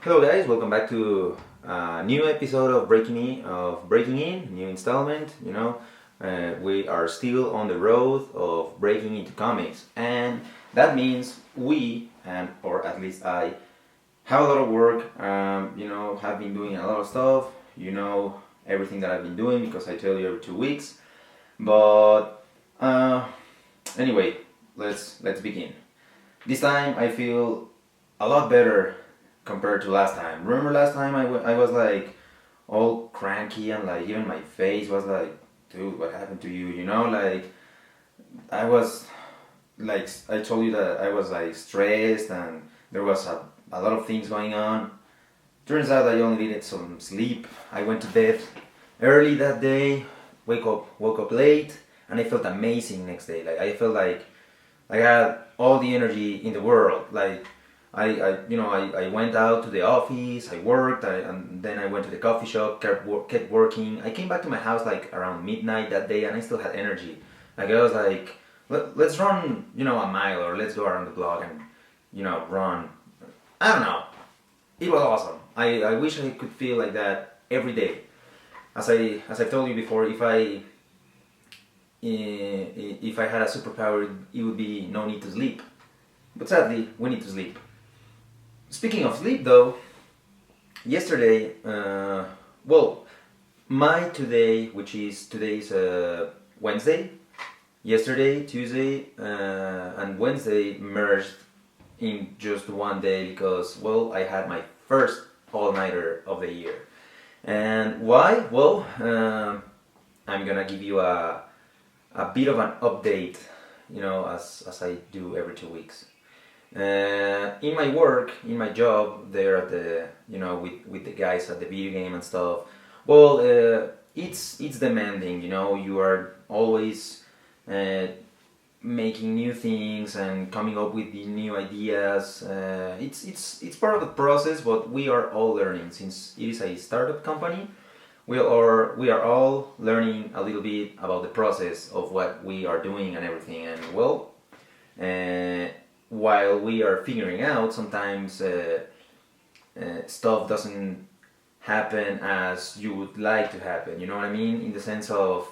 Hello guys, welcome back to a new episode of BreakIN, new installment. We are still on the road of breaking into comics, and that means we, and or at least I, have a lot of work. Have been doing a lot of stuff. Everything that I've been doing because I tell you every 2 weeks. But uh, anyway, let's begin. This time I feel a lot better compared to last time. Remember last time I was like all cranky and like even my face was like, dude, what happened to you? Like I was like I told you that I was like stressed and there was a lot of things going on. Turns out I only needed some sleep. I went to bed early that day, woke up late, and I felt amazing next day. Like I felt like I had all the energy in the world. Like I went out to the office, I worked, and then I went to the coffee shop, kept working. I came back to my house like around midnight that day, and I still had energy. Like I was like, let's run, a mile, or let's go around the block and, run. I don't know. It was awesome. I wish I could feel like that every day. As I told you before, if I had a superpower, it would be no need to sleep. But sadly, we need to sleep. Speaking of sleep, though, yesterday, well, my today, which is today's Wednesday, yesterday, Tuesday, and Wednesday merged in just one day because, well, I had my first all-nighter of the year. And why? Well, I'm gonna give you a bit of an update, as I do every 2 weeks. In my work, in my job, there at the with the guys at the video game and stuff. Well, it's demanding. You are always making new things and coming up with the new ideas. It's part of the process, but we are all learning since it is a startup company. We are all learning a little bit about the process of what we are doing and everything. And well, uh, while we are figuring out, sometimes stuff doesn't happen as you would like to happen. You know what I mean? In the sense of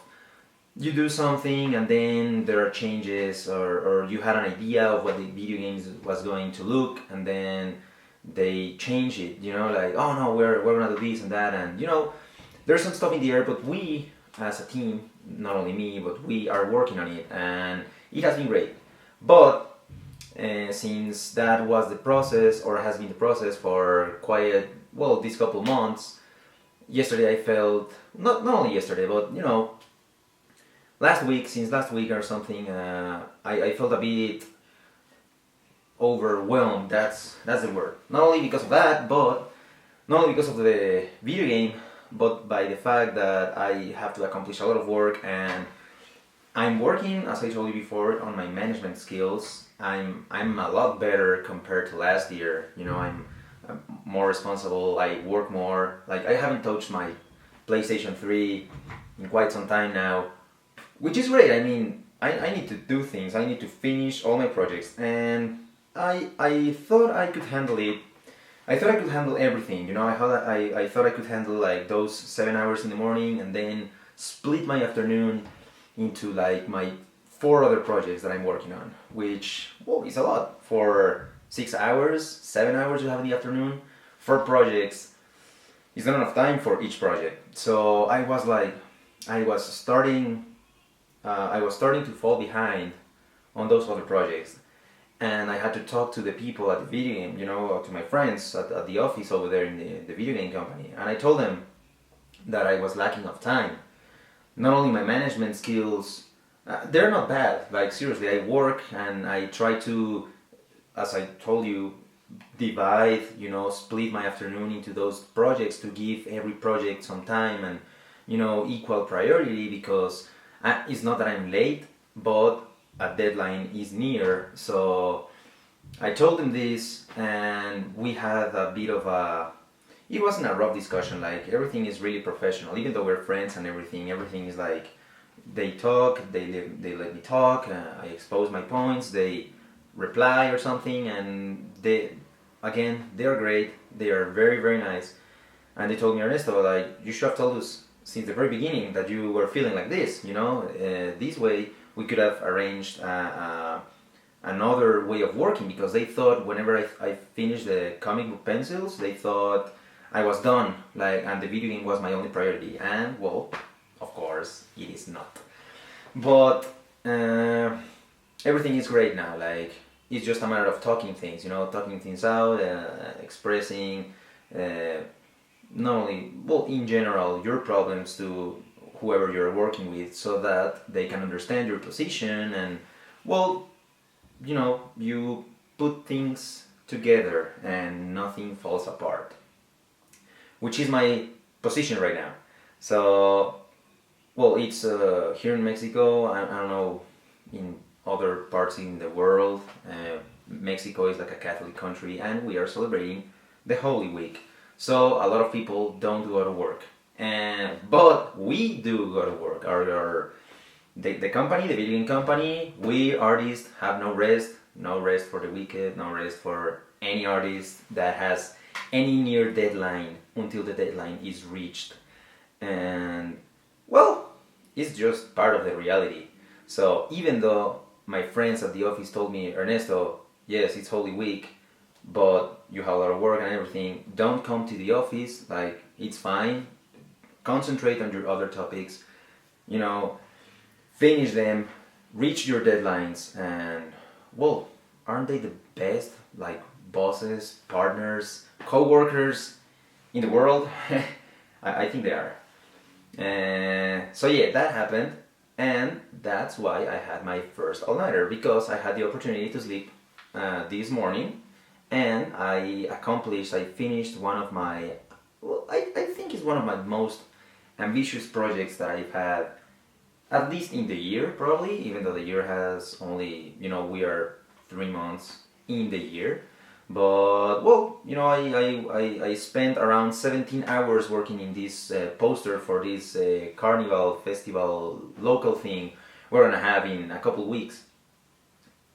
you do something and then there are changes, or you had an idea of what the video games was going to look, and then they change it. Like, oh no, we're gonna do this and that, and there's some stuff in the air, but we as a team, not only me, but we are working on it, and it has been great. But since that was the process, or has been the process for quite well these couple months, yesterday I felt not only yesterday, but since last week or something, I felt a bit overwhelmed. That's the word. Not only because of that, but not only because of the video game, but by the fact that I have to accomplish a lot of work, and I'm working, as I told you before, on my management skills. I'm a lot better compared to last year. I'm more responsible. I work more. Like I haven't touched my PlayStation 3 in quite some time now, which is great. I mean, I need to do things. I need to finish all my projects, and I thought I could handle it. I thought I could handle everything. I thought I could handle like those 7 hours in the morning, and then split my afternoon into like my four other projects that I'm working on, which, well, is a lot for 6 hours, 7 hours you have in the afternoon. Four projects is not enough time for each project. So I was like, I was starting, I was starting to fall behind on those other projects, and I had to talk to the people at the video game, to my friends at the office over there in the video game company, and I told them that I was lacking of time. Not only my management skills, they're not bad. Like seriously, I work and I try to, as I told you, divide, split my afternoon into those projects to give every project some time and, equal priority, because it's not that I'm late, but a deadline is near. So I told them this, and we had a bit of a. It wasn't a rough discussion. Like everything is really professional, even though we're friends and everything. Everything is like they talk, they let me talk. I expose my points. They reply or something, and again, they are great. They are very, very nice. And they told me, Ernesto, like, you should have told us since the very beginning that you were feeling like this, you know? This way, we could have arranged another way of working, because they thought whenever I finished the comic book pencils, they thought I was done, like, and the video game was my only priority. And, well, of course, it is not. But everything is great now. Like, it's just a matter of talking things, you know, talking things out, expressing not only, well, in general, your problems to whoever you're working with, so that they can understand your position, and, well, you know, you put things together and nothing falls apart, which is my position right now. So, well, it's here in Mexico. I don't know in other parts in the world. Mexico is like a Catholic country, and we are celebrating the Holy Week. So a lot of people don't go to work, but we do go to work. The company, the video game company, we artists have no rest for the wicked, no rest for any artist that has any near deadline until the deadline is reached. And, well, it's just part of the reality. So even though my friends at the office told me, Ernesto, yes, it's Holy Week, but you have a lot of work and everything, don't come to the office, like, it's fine, concentrate on your other topics, you know, finish them, reach your deadlines, and, well, aren't they the best, like, bosses, partners, co-workers in the world? I think they are. So yeah, that happened, and that's why I had my first all-nighter, because I had the opportunity to sleep this morning, and I finished one of my, well, I think it's one of my most ambitious projects that I've had, at least in the year, probably, even though the year has only, you know, we are 3 months in the year. But, well, you know, I spent around 17 hours working in this poster for this carnival festival local thing we're gonna have in a couple weeks.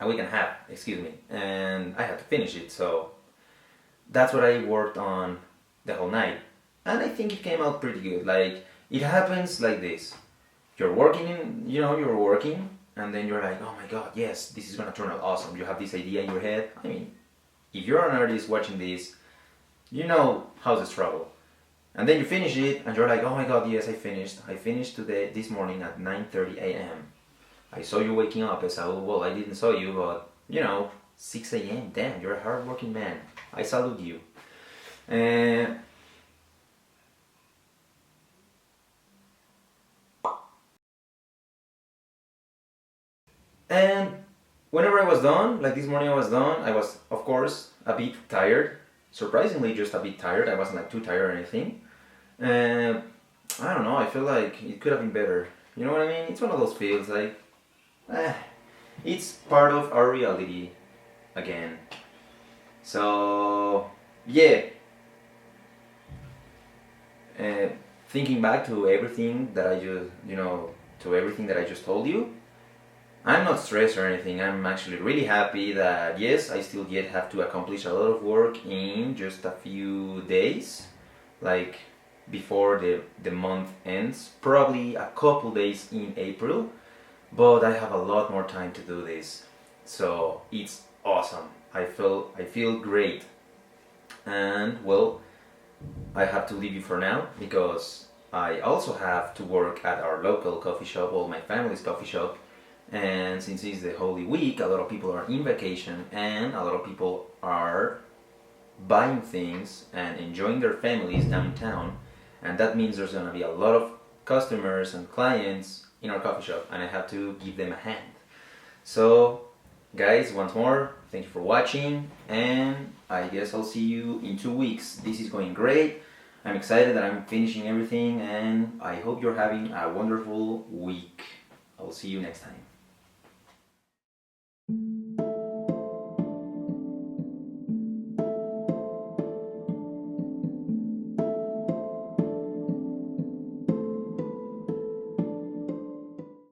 A week and a half, excuse me. And I had to finish it, so that's what I worked on the whole night. And I think it came out pretty good. Like, it happens like this. You're working, you're working, and then you're like, oh my god, yes, this is gonna turn out awesome. You have this idea in your head. I mean, if you're an artist watching this, you know how's the struggle. And then you finish it, and you're like, oh my god, yes, I finished. I finished this morning at 9:30 a.m. I saw you waking up. I said, well, I didn't saw you, but, 6 a.m., damn, you're a hardworking man. I salute you. And whenever I was done, like this morning I was done, I was, of course, a bit tired. Surprisingly, just a bit tired. I wasn't like too tired or anything. I don't know, I feel like it could have been better. You know what I mean? It's one of those feels like, it's part of our reality again. So, yeah. Thinking back to everything that I just told you, I'm not stressed or anything. I'm actually really happy that, yes, I still yet have to accomplish a lot of work in just a few days, like before the month ends, probably a couple days in April, but I have a lot more time to do this, so it's awesome. I feel great. And, well, I have to leave you for now, because I also have to work at our local coffee shop, well, my family's coffee shop. And since it's the Holy Week, a lot of people are in vacation, and a lot of people are buying things and enjoying their families downtown. And that means there's going to be a lot of customers and clients in our coffee shop, and I have to give them a hand. So, guys, once more, thank you for watching, and I guess I'll see you in 2 weeks. This is going great. I'm excited that I'm finishing everything, and I hope you're having a wonderful week. I'll see you next time.